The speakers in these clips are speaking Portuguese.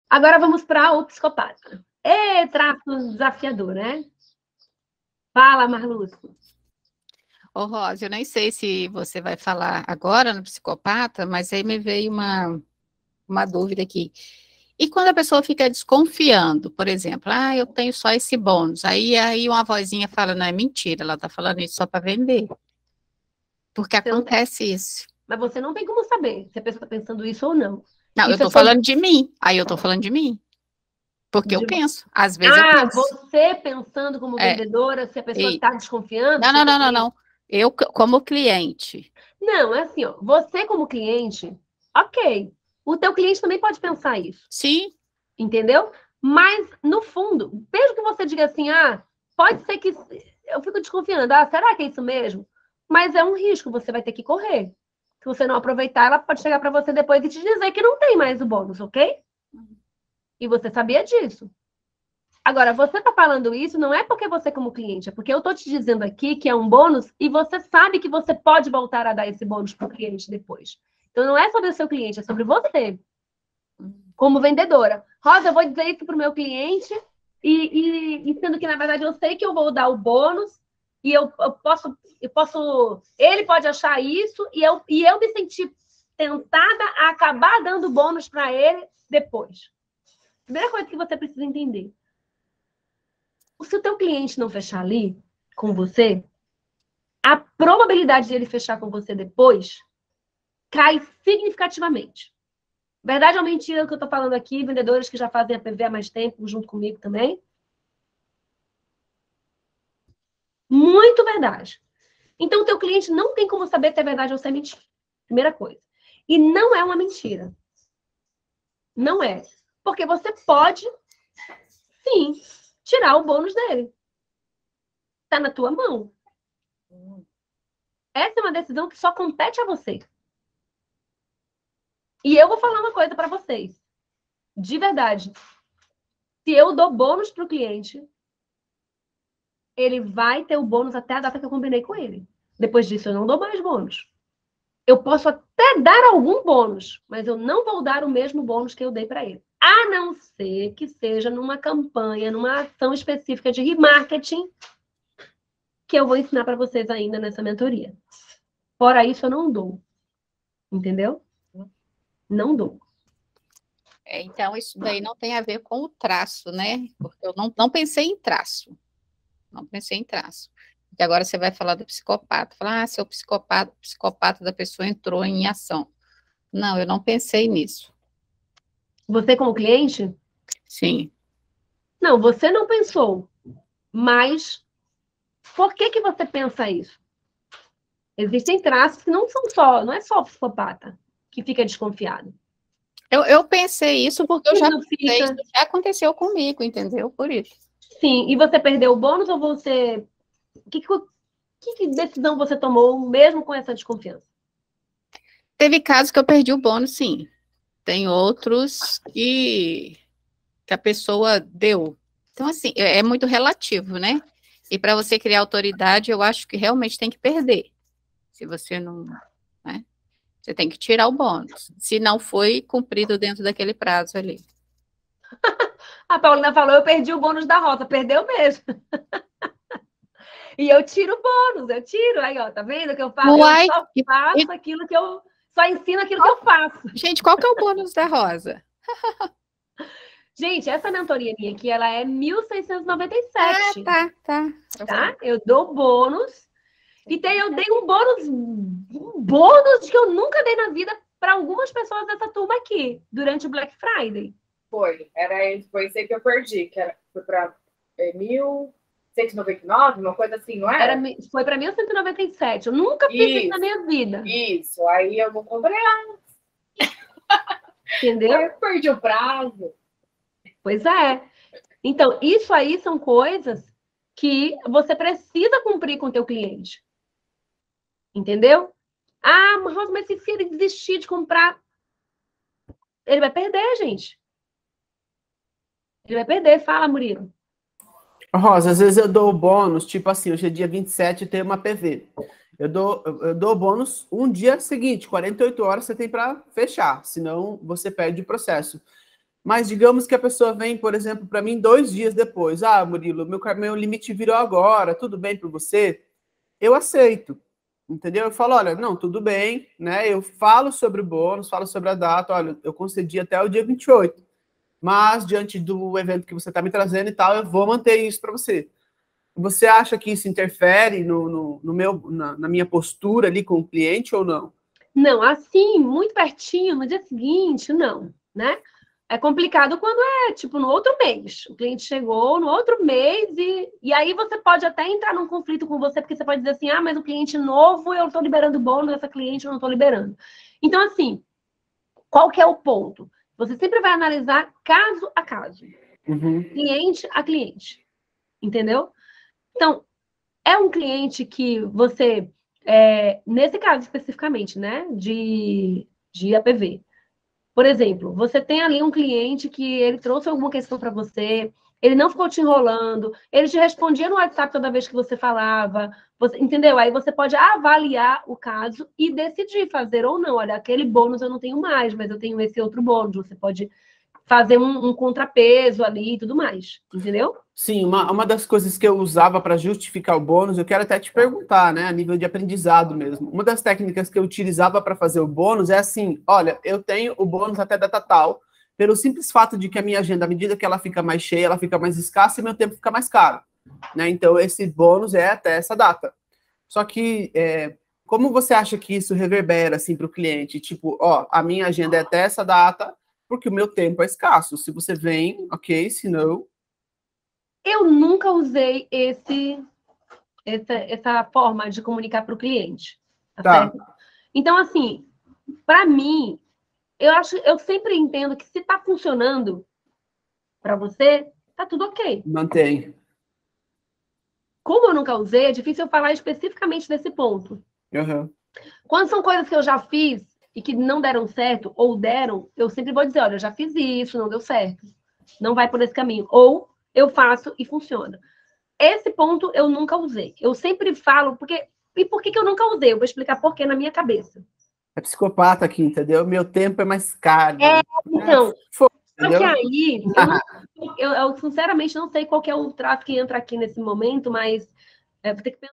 Agora vamos para o psicopata. É traço desafiador, né? Fala, Marlúcio. Ô, Rosa, eu nem sei se você vai falar agora no psicopata, mas aí me veio uma dúvida aqui. E quando a pessoa fica desconfiando, por exemplo, eu tenho só esse bônus, aí uma vozinha fala, não, é mentira, ela tá falando isso só para vender. Porque acontece isso. Mas você não tem como saber se a pessoa está pensando isso ou não. Não, isso eu tô falando de mim. Aí eu tô falando de mim. Porque eu penso. Às vezes eu penso. Você pensando como vendedora, se a pessoa está desconfiando? Não. Eu, como cliente. Não, é assim, ó. Você como cliente, ok. O teu cliente também pode pensar isso. Sim. Entendeu? Mas, no fundo, mesmo que você diga assim, pode ser que... Eu fico desconfiando. Será que é isso mesmo? Mas é um risco, você vai ter que correr. Se você não aproveitar, ela pode chegar para você depois e te dizer que não tem mais o bônus, ok? E você sabia disso. Agora, você está falando isso não é porque você como cliente, é porque eu estou te dizendo aqui que é um bônus e você sabe que você pode voltar a dar esse bônus para o cliente depois. Então, não é sobre o seu cliente, é sobre você, como vendedora. Rosa, eu vou dizer isso para o meu cliente e sendo que, na verdade, eu sei que eu vou dar o bônus e eu posso... Ele pode achar isso e eu me sentir tentada a acabar dando bônus para ele depois. Primeira coisa que você precisa entender. Se o teu cliente não fechar ali com você, a probabilidade de ele fechar com você depois cai significativamente. Verdade ou mentira o que eu estou falando aqui? Vendedores que já fazem a PV há mais tempo, junto comigo também. Muito verdade. Então, o teu cliente não tem como saber se é verdade ou se é mentira. Primeira coisa. E não é uma mentira. Não é. Porque você pode, sim, tirar o bônus dele. Está na tua mão. Essa é uma decisão que só compete a você. E eu vou falar uma coisa para vocês. De verdade. Se eu dou bônus para o cliente, ele vai ter o bônus até a data que eu combinei com ele. Depois disso, eu não dou mais bônus. Eu posso até dar algum bônus, mas eu não vou dar o mesmo bônus que eu dei para ele. A não ser que seja numa campanha, numa ação específica de remarketing, que eu vou ensinar para vocês ainda nessa mentoria. Fora isso, eu não dou. Entendeu? Não dou. Então, isso daí não tem a ver com o traço, né? Porque eu não pensei em traço. Não pensei em traço. E agora você vai falar do psicopata. Falar, se o psicopata da pessoa entrou em ação. Não, eu não pensei nisso. Você como cliente? Sim. Não, você não pensou. Mas por que você pensa isso? Existem traços que não é só o psicopata que fica desconfiado. Eu pensei isso porque eu já pensei, isso já aconteceu comigo, entendeu? Por isso. Sim, e você perdeu o bônus ou você... Que decisão você tomou mesmo com essa desconfiança? Teve casos que eu perdi o bônus, sim. Tem outros que a pessoa deu. Então, assim, é muito relativo, né? E para você criar autoridade, eu acho que realmente tem que perder. Se você não... Né? Você tem que tirar o bônus. Se não foi cumprido dentro daquele prazo ali. A Paulina falou, eu perdi o bônus da Rosa. Perdeu mesmo. E eu tiro o bônus, eu tiro. Aí, ó, tá vendo que eu faço? Uai, eu só faço aquilo que eu... Só ensino aquilo que eu faço. Gente, qual que é o bônus da Rosa? Gente, essa mentoria minha aqui, ela é 1.697. Tá. Eu dou bônus. E eu dei um bônus que eu nunca dei na vida para algumas pessoas dessa turma aqui, durante o Black Friday. Foi isso aí que eu perdi, que foi para 1.199, uma coisa assim, não era? Foi para 1.197. Eu nunca fiz isso na minha vida. Isso, aí eu vou comprar. Entendeu? Eu perdi o prazo. Pois é. Então, isso aí são coisas que você precisa cumprir com o teu cliente. Entendeu? Rosa, mas se ele desistir de comprar, ele vai perder, gente. Ele vai perder. Fala, Murilo. Rosa, às vezes eu dou bônus, tipo assim, hoje é dia 27 e tem uma PV. Eu dou bônus um dia seguinte, 48 horas você tem para fechar, senão você perde o processo. Mas digamos que a pessoa vem, por exemplo, para mim 2 dias depois. Ah, Murilo, meu limite virou agora, tudo bem para você? Eu aceito, entendeu? Eu falo, olha, não, tudo bem, né? Eu falo sobre o bônus, falo sobre a data, olha, eu concedi até o dia 28, mas diante do evento que você está me trazendo e tal, eu vou manter isso para você. Você acha que isso interfere na minha postura ali com o cliente ou não? Não, assim, muito pertinho, no dia seguinte, não, né? É complicado quando é, tipo, no outro mês. O cliente chegou no outro mês e aí você pode até entrar num conflito com você, porque você pode dizer assim, ah, mas o cliente novo, eu estou liberando bônus, essa cliente eu não estou liberando. Então, assim, qual que é o ponto? Você sempre vai analisar caso a caso, cliente a cliente, entendeu? Então, é um cliente que você, nesse caso especificamente, né, de APV, por exemplo, você tem ali um cliente que ele trouxe alguma questão para você, ele não ficou te enrolando, ele te respondia no WhatsApp toda vez que você falava, entendeu? Aí você pode avaliar o caso e decidir fazer ou não. Olha, aquele bônus eu não tenho mais, mas eu tenho esse outro bônus. Você pode fazer um contrapeso ali e tudo mais, entendeu? Sim, uma das coisas que eu usava para justificar o bônus, eu quero até te perguntar, né, a nível de aprendizado mesmo. Uma das técnicas que eu utilizava para fazer o bônus é assim: olha, eu tenho o bônus até data tal, pelo simples fato de que a minha agenda, à medida que ela fica mais cheia, ela fica mais escassa e meu tempo fica mais caro, né? Então, esse bônus é até essa data. Só que, como você acha que isso reverbera assim para o cliente? Tipo, ó, a minha agenda é até essa data, porque o meu tempo é escasso. Se você vem, ok, se não. Eu nunca usei essa forma de comunicar para o cliente, tá certo? Então, assim, para mim, eu sempre entendo que se está funcionando para você, tá tudo ok. Mantém. Como eu nunca usei, é difícil eu falar especificamente desse ponto. Uhum. Quando são coisas que eu já fiz e que não deram certo, ou deram, eu sempre vou dizer, olha, eu já fiz isso, não deu certo. Não vai por esse caminho. Ou eu faço e funciona. Esse ponto eu nunca usei. Eu sempre falo, porque... E por que eu nunca usei? Eu vou explicar por que na minha cabeça. É psicopata aqui, entendeu? Meu tempo é mais caro. Então, só que entendeu? aí, eu sinceramente não sei qual que é o traço que entra aqui nesse momento, mas vou ter que pensar.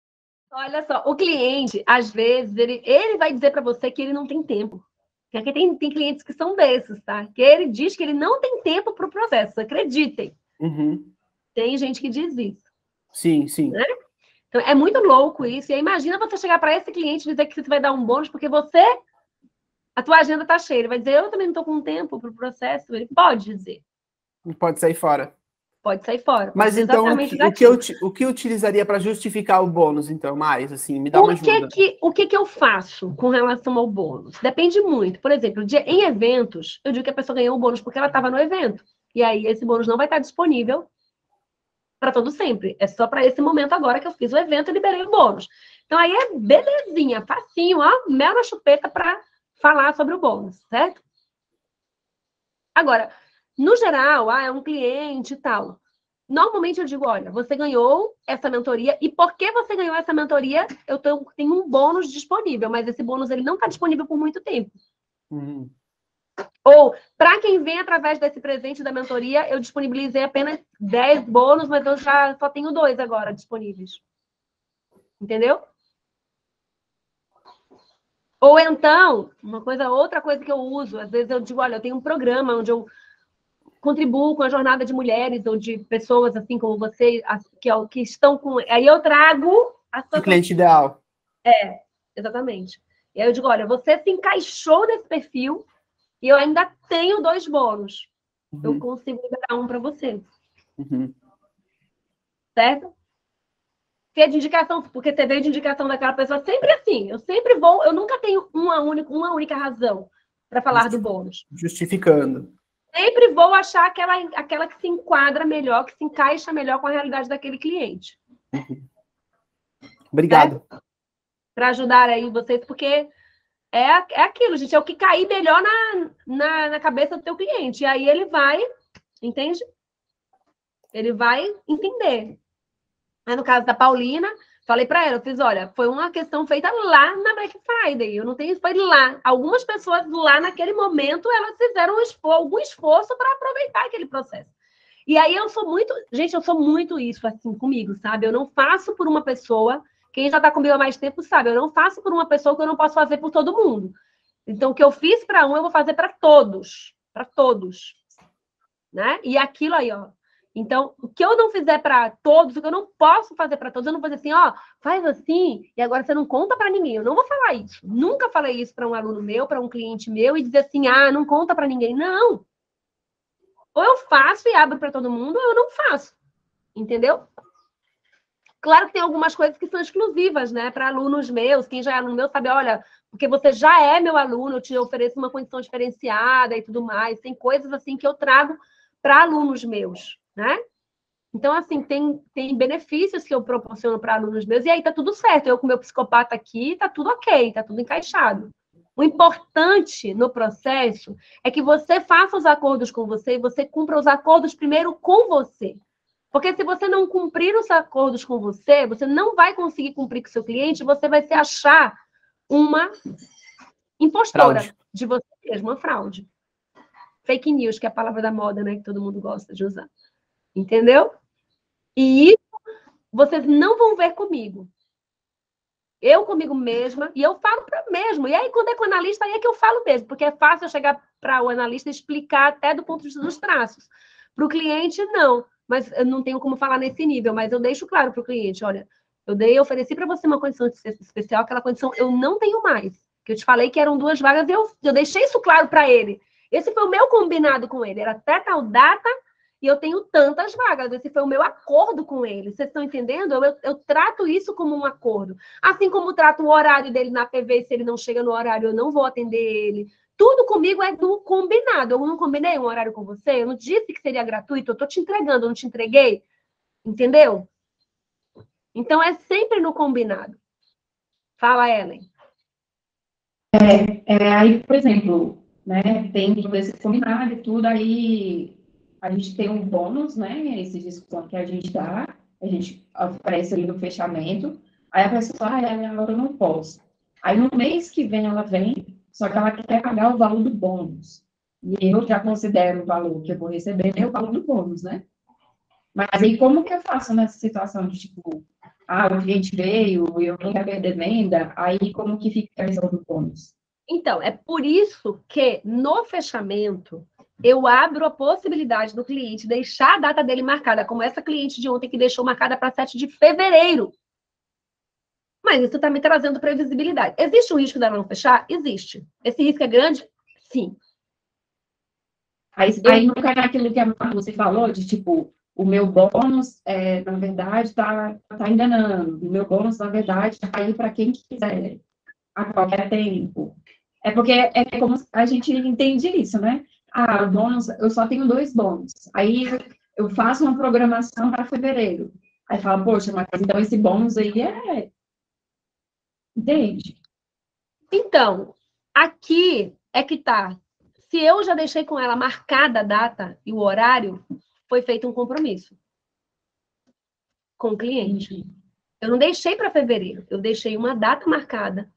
Olha só, o cliente, às vezes, ele vai dizer para você que ele não tem tempo. Porque tem clientes que são desses, tá? Que ele diz que ele não tem tempo para o processo, acreditem. Uhum. Tem gente que diz isso. Sim, sim. Né? Então, é muito louco isso. E aí, imagina você chegar para esse cliente e dizer que você vai dar um bônus porque a tua agenda está cheia. Ele vai dizer, eu também não estou com tempo para o processo. Ele pode dizer. Pode sair fora. Pode sair fora. Mas então, o que eu utilizaria para justificar o bônus, então, mais, assim, me dá uma ajuda. O que eu faço com relação ao bônus? Depende muito. Por exemplo, em eventos, eu digo que a pessoa ganhou o bônus porque ela estava no evento. E aí, esse bônus não vai estar disponível para todo sempre. É só para esse momento agora que eu fiz o evento e liberei o bônus. Então, aí é belezinha, facinho, ó, mel na chupeta para falar sobre o bônus, certo? Agora, no geral, é um cliente e tal. Normalmente eu digo, olha, você ganhou essa mentoria e porque você ganhou essa mentoria, eu tenho um bônus disponível, mas esse bônus ele não está disponível por muito tempo. Uhum. Ou, para quem vem através desse presente da mentoria, eu disponibilizei apenas 10 bônus, mas eu já só tenho 2 agora disponíveis. Entendeu? Ou então, outra coisa que eu uso, às vezes eu digo, olha, eu tenho um programa onde eu contribuo com a jornada de mulheres ou de pessoas assim como você, que estão com... Aí eu trago a sua... O cliente ideal. Exatamente. E aí eu digo, olha, você se encaixou nesse perfil e eu ainda tenho 2 bônus. Uhum. Eu consigo liberar um para você. Uhum. Certo? Se é de indicação, porque você veio de indicação daquela pessoa, sempre assim. Eu nunca tenho uma única razão para falar do bônus. Justificando. Sempre vou achar aquela que se enquadra melhor, que se encaixa melhor com a realidade daquele cliente. Uhum. Obrigado. Para ajudar aí vocês, porque é aquilo, gente, é o que cair melhor na cabeça do teu cliente. E aí ele vai, entende? Ele vai entender. Mas no caso da Paulina, Falei para ela, eu fiz, olha, foi uma questão feita lá na Black Friday, eu não tenho, foi lá. Algumas pessoas lá naquele momento, elas fizeram algum esforço para aproveitar aquele processo. E aí eu sou muito, gente, eu sou muito isso assim comigo, sabe? Eu não faço por uma pessoa, quem já está comigo há mais tempo sabe, eu não faço por uma pessoa que eu não posso fazer por todo mundo. Então, o que eu fiz para um, eu vou fazer para todos, né? E aquilo aí, ó. Então, o que eu não fizer para todos, o que eu não posso fazer para todos, eu não vou dizer assim, ó, faz assim, e agora você não conta para ninguém. Eu não vou falar isso. Nunca falei isso para um aluno meu, para um cliente meu, e dizer assim, ah, não conta para ninguém. Não. Ou eu faço e abro para todo mundo, ou eu não faço. Entendeu? Claro que tem algumas coisas que são exclusivas, né, para alunos meus. Quem já é aluno meu sabe, olha, porque você já é meu aluno, eu te ofereço uma condição diferenciada e tudo mais. Tem coisas assim que eu trago para alunos meus, né? Então, assim, tem benefícios que eu proporciono para alunos meus, e aí tá tudo certo. Eu com meu psicopata aqui, tá tudo ok, tá tudo encaixado. O importante no processo é que você faça os acordos com você e você cumpra os acordos primeiro com você. Porque se você não cumprir os acordos com você, você não vai conseguir cumprir com o seu cliente, você vai se achar uma impostora Fraude. de você mesma, uma fraude. Fake news, que é a palavra da moda, né, que todo mundo gosta de usar. Entendeu? E isso vocês não vão ver comigo. Eu comigo mesma, e eu falo para mesmo. E aí, quando é com o analista, aí é que eu falo mesmo, porque é fácil eu chegar para o analista e explicar até do ponto de vista dos traços. Para o cliente, não. Mas eu não tenho como falar nesse nível, mas eu deixo claro para o cliente, olha, ofereci para você uma condição especial, aquela condição eu não tenho mais. Que eu te falei que eram 2 vagas, eu deixei isso claro para ele. Esse foi o meu combinado com ele, era até tal data, e eu tenho tantas vagas. Esse foi o meu acordo com ele. Vocês estão entendendo? Eu trato isso como um acordo. Assim como trato o horário dele na PV, se ele não chega no horário, eu não vou atender ele. Tudo comigo é do combinado. Eu não combinei um horário com você, eu não disse que seria gratuito, eu estou te entregando, eu não te entreguei. Entendeu? Então, é sempre no combinado. Fala, Ellen. Aí, por exemplo, né, tem todo esse combinado e tudo, aí a gente tem um bônus, né, esse desconto que a gente dá, a gente oferece ali no fechamento, aí a pessoa fala, agora eu não posso. Aí no mês que vem ela vem, só que ela quer pagar o valor do bônus. E eu já considero o valor que eu vou receber o valor do bônus, né? Mas aí como que eu faço nessa situação de, tipo, o cliente veio, eu não quero perder venda, aí como que fica a questão do bônus? Então, é por isso que no fechamento eu abro a possibilidade do cliente deixar a data dele marcada, como essa cliente de ontem que deixou marcada para 7 de fevereiro. Mas isso está me trazendo previsibilidade. Existe um risco dela não fechar? Existe. Esse risco é grande? Sim. Aí não cai naquilo que você falou, de tipo, o meu bônus, na verdade, está enganando. O meu bônus, na verdade, está aí para quem quiser, a qualquer tempo. É porque é como a gente entende isso, né? O bônus, eu só tenho 2 bônus. Aí eu faço uma programação para fevereiro. Aí fala, poxa, mas então esse bônus aí Entende? Então, aqui é que tá. Se eu já deixei com ela marcada a data e o horário, foi feito um compromisso com o cliente. Eu não deixei para fevereiro, eu deixei uma data marcada.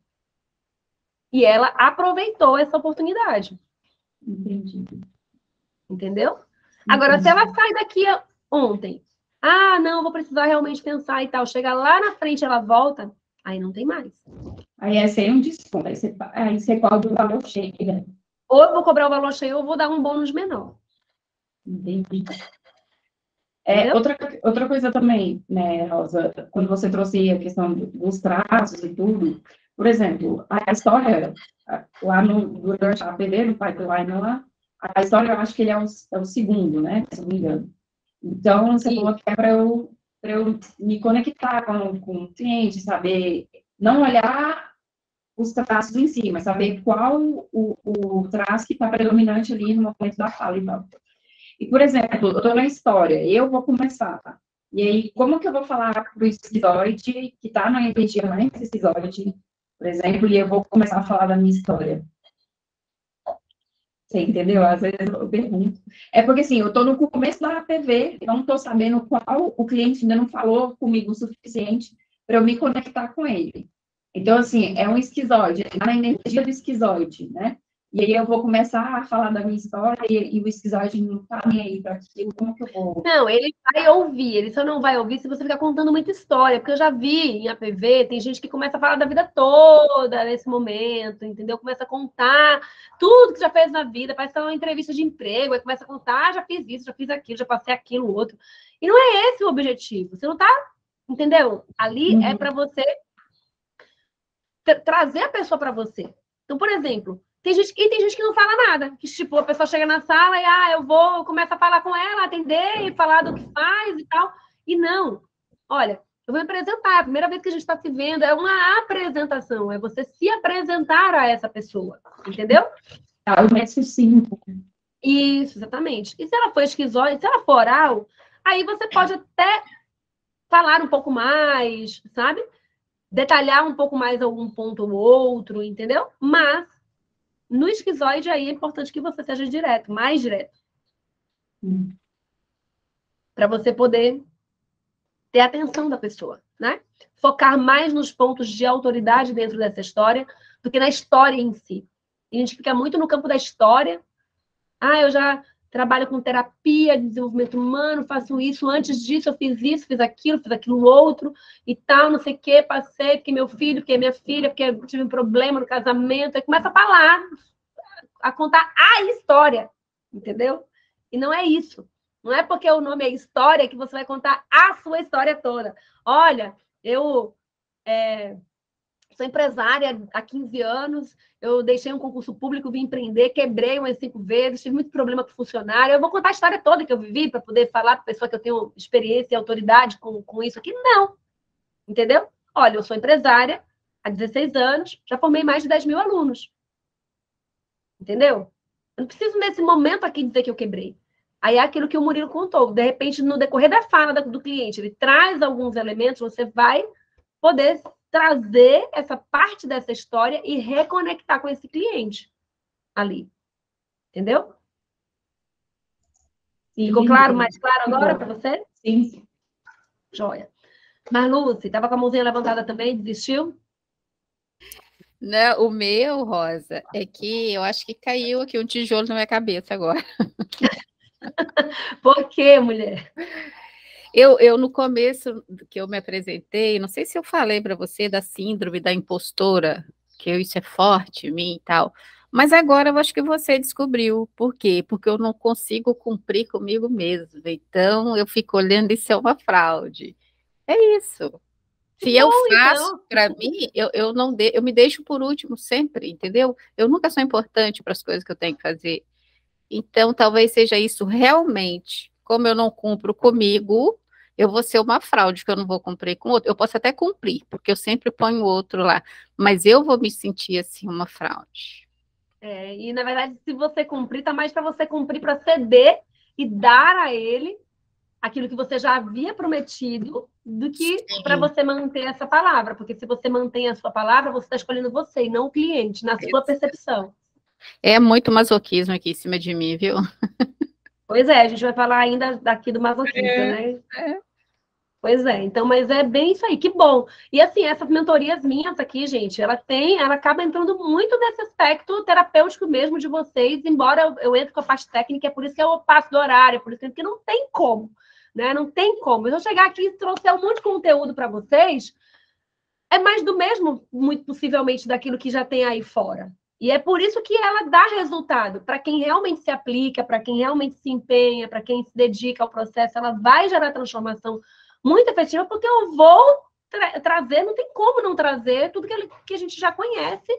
E ela aproveitou essa oportunidade. Entendi. Entendeu? Agora, se ela sai daqui ontem, não, vou precisar realmente pensar e tal, chega lá na frente, ela volta, aí não tem mais. Aí é sem um desconto, aí você cobra o valor cheio, né? Ou eu vou cobrar o valor cheio ou vou dar um bônus menor. Entendi. Outra coisa também, né, Rosa, quando você trouxe a questão dos traços e tudo, por exemplo, a história, lá durante a PV, no pipeline lá, a história eu acho que ele é o segundo, né, se não me engano. Então, você falou que é para eu me conectar com o cliente, saber, não olhar os traços em si, mas saber qual o traço que está predominante ali no momento da fala e tal. E, por exemplo, eu estou na história, eu vou começar, tá? E aí, como que eu vou falar para o esquizoide, que está na energia mais esquizoide, por exemplo, e eu vou começar a falar da minha história? Você entendeu? Às vezes eu pergunto. É porque, assim, eu estou no começo da APV, não estou sabendo qual o cliente ainda não falou comigo o suficiente para eu me conectar com ele. Então, assim, é um esquizoide, é na energia do esquizoide, né? E aí eu vou começar a falar da minha história e o esquizoide não tá nem aí para aquilo, como que eu vou... Não, ele vai ouvir, ele só não vai ouvir se você ficar contando muita história, porque eu já vi em APV, tem gente que começa a falar da vida toda nesse momento, entendeu? Começa a contar tudo que já fez na vida, parece que é uma entrevista de emprego, aí começa a contar, já fiz isso, já fiz aquilo, já passei aquilo, outro. E não é esse o objetivo, você não tá, entendeu? Ali é para você trazer a pessoa para você. Então, por exemplo, tem gente que não fala nada, que tipo, a pessoa chega na sala e eu vou começar a falar com ela, atender e falar do que faz e tal. E não, olha, eu vou me apresentar, a primeira vez que a gente está se vendo, é uma apresentação, é você se apresentar a essa pessoa, entendeu? Eu meço 5. Isso, exatamente. E se ela for esquizoide, se ela for oral, aí você pode até falar um pouco mais, sabe? Detalhar um pouco mais algum ponto ou outro, entendeu? Mas no esquizoide aí é importante que você seja direto, mais direto. Para você poder ter a atenção da pessoa, né? Focar mais nos pontos de autoridade dentro dessa história do que na história em si. A gente fica muito no campo da história. Eu já trabalho com terapia de desenvolvimento humano, faço isso, antes disso eu fiz isso, fiz aquilo outro, e tal, não sei o quê, passei, porque meu filho, porque minha filha, porque eu tive um problema no casamento, aí começa a falar, a contar a história, entendeu? E não é isso. Não é porque o nome é história que você vai contar a sua história toda. Olha, eu sou empresária há 15 anos, eu deixei um concurso público, vim empreender, quebrei umas 5 vezes, tive muito problema com funcionário. Eu vou contar a história toda que eu vivi para poder falar para a pessoa que eu tenho experiência e autoridade com isso aqui. Não. Entendeu? Olha, eu sou empresária há 16 anos, já formei mais de 10 mil alunos. Entendeu? Eu não preciso, nesse momento aqui, dizer que eu quebrei. Aí é aquilo que o Murilo contou. De repente, no decorrer da fala do cliente, ele traz alguns elementos, você vai poder trazer essa parte dessa história e reconectar com esse cliente ali. Entendeu? Sim, ficou claro, mais claro agora para você? Sim. Joia. Mas, Lúcia, estava com a mãozinha levantada também, desistiu? Não, o meu, Rosa, é que eu acho que caiu aqui um tijolo na minha cabeça agora. Por quê, mulher? Eu, no começo que eu me apresentei, não sei se eu falei para você da síndrome da impostora, que isso é forte em mim e tal, mas agora eu acho que você descobriu. Por quê? Porque eu não consigo cumprir comigo mesma. Então, eu fico olhando, isso é uma fraude. É isso. Se eu faço Então. para mim, eu me deixo por último sempre, entendeu? Eu nunca sou importante para as coisas que eu tenho que fazer. Então, talvez seja isso realmente. Como eu não cumpro comigo, eu vou ser uma fraude, que eu não vou cumprir com o outro. Eu posso até cumprir, porque eu sempre ponho o outro lá, mas eu vou me sentir assim uma fraude. E na verdade, se você cumprir, tá mais para você cumprir para ceder e dar a ele aquilo que você já havia prometido, do que para você manter essa palavra. Porque se você mantém a sua palavra, você está escolhendo você e não o cliente, na sua percepção. É muito masoquismo aqui em cima de mim, viu? Pois é, a gente vai falar ainda daqui do masoquismo, né? Pois é, então, mas é bem isso aí, que bom. E assim, essas mentorias minhas aqui, gente, ela acaba entrando muito nesse aspecto terapêutico mesmo de vocês, embora eu entre com a parte técnica, é por isso que eu passo do horário, por isso que não tem como, né? Não tem como. Eu chegar aqui e trouxer um monte de conteúdo para vocês, é mais do mesmo, muito possivelmente, daquilo que já tem aí fora. E é por isso que ela dá resultado. Para quem realmente se aplica, para quem realmente se empenha, para quem se dedica ao processo, ela vai gerar transformação muito efetiva, porque eu vou trazer, não tem como não trazer tudo que a gente já conhece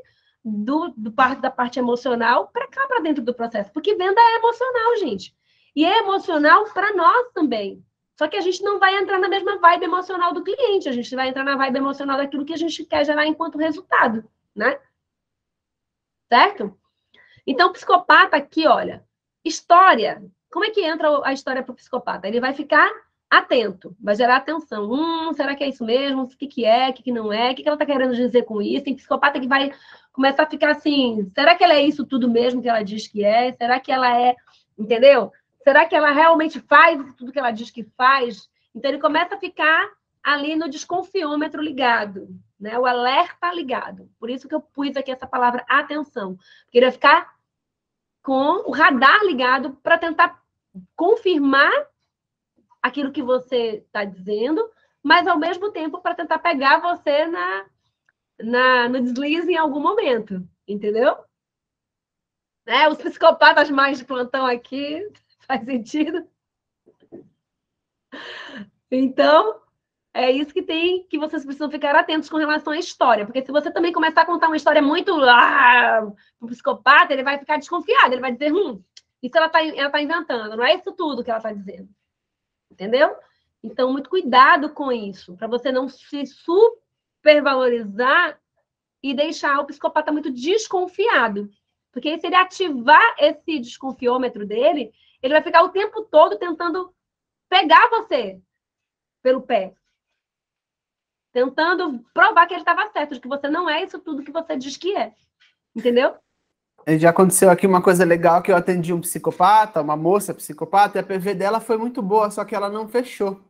da parte emocional para cá, para dentro do processo. Porque venda é emocional, gente. E é emocional para nós também. Só que a gente não vai entrar na mesma vibe emocional do cliente, a gente vai entrar na vibe emocional daquilo que a gente quer gerar enquanto resultado, né? Certo? Então, o psicopata aqui, olha, história. Como é que entra a história para o psicopata? Ele vai ficar atento, vai gerar atenção. Será que é isso mesmo? O que é? O que não é? O que ela está querendo dizer com isso? Tem psicopata que vai começar a ficar assim, será que ela é isso tudo mesmo que ela diz que é? Será que ela é, entendeu? Será que ela realmente faz tudo que ela diz que faz? Então, ele começa a ficar ali no desconfiômetro ligado, né? O alerta ligado. Por isso que eu pus aqui essa palavra atenção. Queria ficar com o radar ligado para tentar confirmar aquilo que você está dizendo, mas ao mesmo tempo para tentar pegar você no deslize em algum momento, entendeu? Os psicopatas mais de plantão aqui, faz sentido? Então, é isso que vocês precisam ficar atentos com relação à história, porque se você também começar a contar uma história muito um psicopata, ele vai ficar desconfiado, ele vai dizer, isso ela tá inventando, não é isso tudo que ela está dizendo. Entendeu? Então, muito cuidado com isso, para você não se supervalorizar e deixar o psicopata muito desconfiado. Porque se ele ativar esse desconfiômetro dele, ele vai ficar o tempo todo tentando pegar você pelo pé. Tentando provar que ele estava certo, de que você não é isso tudo que você diz que é. Entendeu? Já aconteceu aqui uma coisa legal, que eu atendi um psicopata, uma moça psicopata, e a PV dela foi muito boa, só que ela não fechou.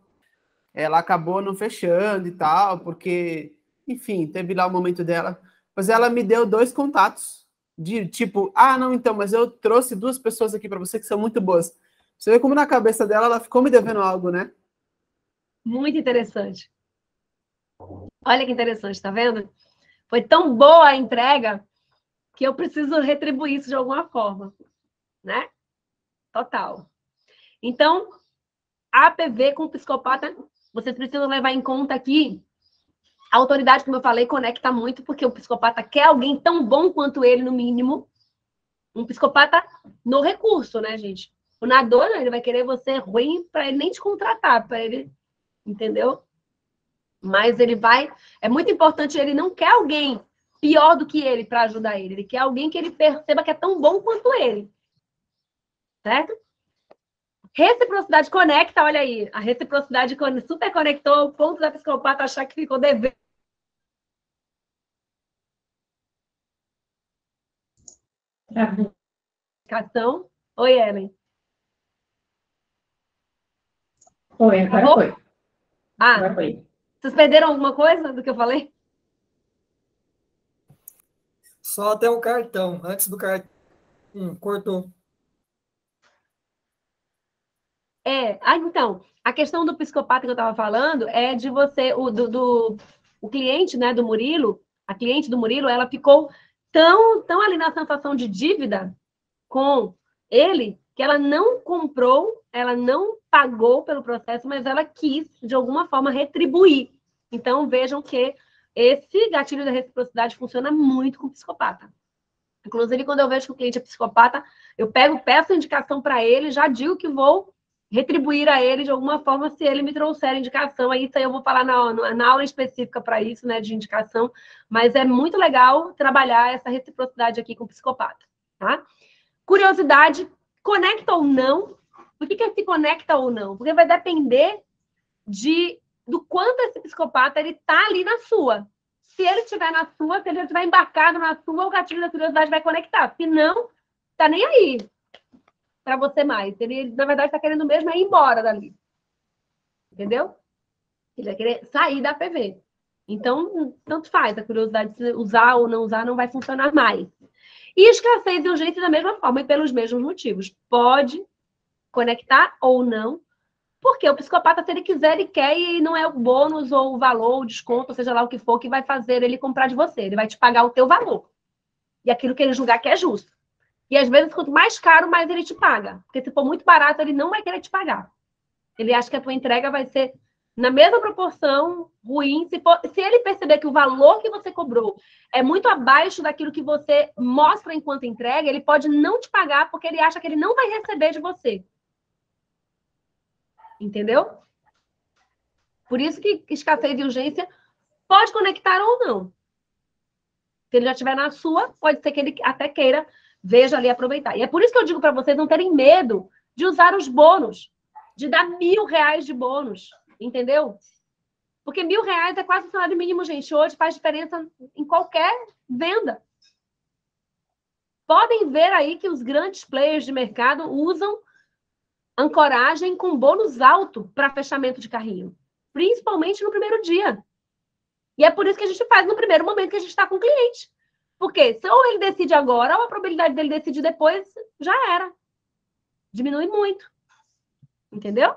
Ela acabou não fechando e tal, porque, enfim, teve lá o momento dela. Mas ela me deu 2 contatos, de tipo, não, então, mas eu trouxe 2 pessoas aqui para você que são muito boas. Você vê como na cabeça dela, ela ficou me devendo algo, né? Muito interessante. Olha que interessante, tá vendo? Foi tão boa a entrega que eu preciso retribuir isso de alguma forma, né? Total. Então, a APV com o psicopata, vocês precisam levar em conta aqui, a autoridade, como eu falei, conecta muito, porque o psicopata quer alguém tão bom quanto ele, no mínimo. Um psicopata no recurso, né, gente? O nadador, ele vai querer você ruim para ele nem te contratar, para ele, entendeu? Mas ele vai... É muito importante, ele não quer alguém pior do que ele para ajudar ele. Ele quer alguém que ele perceba que é tão bom quanto ele. Certo? Reciprocidade conecta, olha aí. A reciprocidade super conectou o ponto da psicopata achar que ficou devendo. Oi, Ellen. Foi, agora foi. Agora foi. Vocês perderam alguma coisa do que eu falei? Só até o cartão. Antes do cartão. Cortou. Então, a questão do psicopata que eu estava falando é de você, o cliente, né, do Murilo, a cliente do Murilo, ela ficou tão ali na sensação de dívida com ele, que ela não comprou, ela não pagou pelo processo, mas ela quis, de alguma forma, retribuir. Então, vejam que esse gatilho da reciprocidade funciona muito com o psicopata. Inclusive, quando eu vejo que o cliente é psicopata, eu peço indicação para ele, já digo que vou retribuir a ele de alguma forma se ele me trouxer indicação. Aí, isso aí eu vou falar na aula específica para isso, né, de indicação. Mas é muito legal trabalhar essa reciprocidade aqui com o psicopata, tá? Curiosidade, conecta ou não? Por que se conecta ou não? Porque vai depender do quanto esse psicopata ele tá ali na sua. Se ele estiver na sua, se ele estiver embarcado na sua, o gatilho da curiosidade vai conectar. Se não, tá nem aí para você mais. Ele, na verdade, está querendo mesmo ir embora dali. Entendeu? Ele vai querer sair da PV. Então, tanto faz. A curiosidade de usar ou não usar não vai funcionar mais. E escassez e urgência da mesma forma e pelos mesmos motivos. Pode conectar ou não, porque o psicopata, se ele quiser, ele quer e não é o bônus ou o valor, o desconto, seja lá o que for, que vai fazer ele comprar de você. Ele vai te pagar o teu valor. E aquilo que ele julgar que é justo. E às vezes, quanto mais caro, mais ele te paga. Porque se for muito barato, ele não vai querer te pagar. Ele acha que a tua entrega vai ser na mesma proporção ruim. Se ele perceber que o valor que você cobrou é muito abaixo daquilo que você mostra enquanto entrega, ele pode não te pagar porque ele acha que ele não vai receber de você. Entendeu? Por isso que escassez e urgência pode conectar ou não. Se ele já estiver na sua, pode ser que ele até queira, veja ali, aproveitar. E é por isso que eu digo para vocês não terem medo de usar os bônus, de dar R$1.000 de bônus, entendeu? Porque R$1.000 é quase o salário mínimo, gente. Hoje faz diferença em qualquer venda. Podem ver aí que os grandes players de mercado usam ancoragem com bônus alto para fechamento de carrinho. principalmente no primeiro dia. E é por isso que a gente faz no primeiro momento que a gente está com o cliente. Porque se ou ele decide agora, ou a probabilidade dele decidir depois já era. Diminui muito. Entendeu?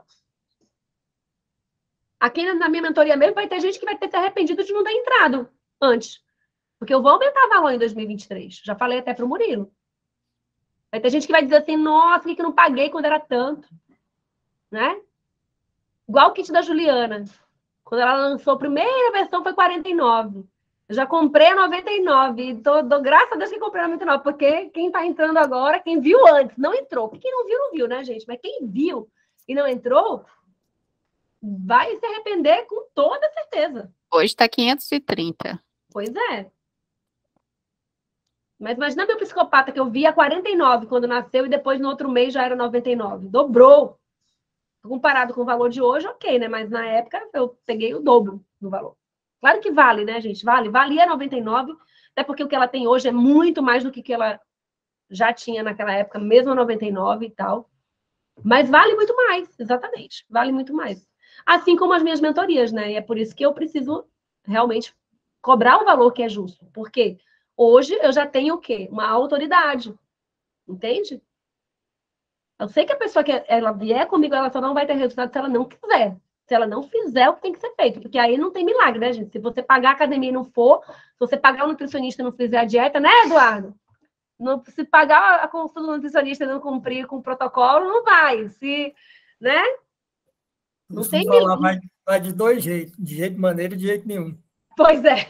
Aqui na minha mentoria mesmo vai ter gente que vai ter se arrependido de não ter entrado antes. Porque eu vou aumentar o valor em 2023. Já falei até para o Murilo. Vai ter gente que vai dizer assim, nossa, por que eu não paguei quando era tanto? Né? Igual o kit da Juliana. Quando ela lançou a primeira versão foi 49. Eu já comprei a 99. E dou graças a Deus que comprei a 99. Porque quem está entrando agora, quem viu antes, não entrou. Porque quem não viu, né, gente? Mas quem viu e não entrou, vai se arrepender com toda certeza. Hoje está 530. Pois é. Mas imagina meu psicopata que eu vi a 49 quando nasceu e depois no outro mês já era 99. Dobrou. Comparado com o valor de hoje, ok, né? Mas na época eu peguei o dobro do valor. Claro que vale, né, gente? Valia 99, até porque o que ela tem hoje é muito mais do que ela já tinha naquela época, mesmo a 99 e tal. Mas vale muito mais, exatamente. Vale muito mais. Assim como as minhas mentorias, né? E é por isso que eu preciso realmente cobrar o valor que é justo. Porque hoje eu já tenho o quê? Uma autoridade. Entende? Eu sei que a pessoa que ela vier comigo, ela só não vai ter resultado se ela não quiser. Se ela não fizer o que tem que ser feito. Porque aí não tem milagre, né, gente? Se você pagar a academia e não for, se você pagar o nutricionista e não fizer a dieta, né, Eduardo? Não, se pagar a consulta do nutricionista e não cumprir com o protocolo, não vai. Se, né? Não tem falar, vai de dois jeitos. De jeito maneiro e de jeito nenhum. Pois é.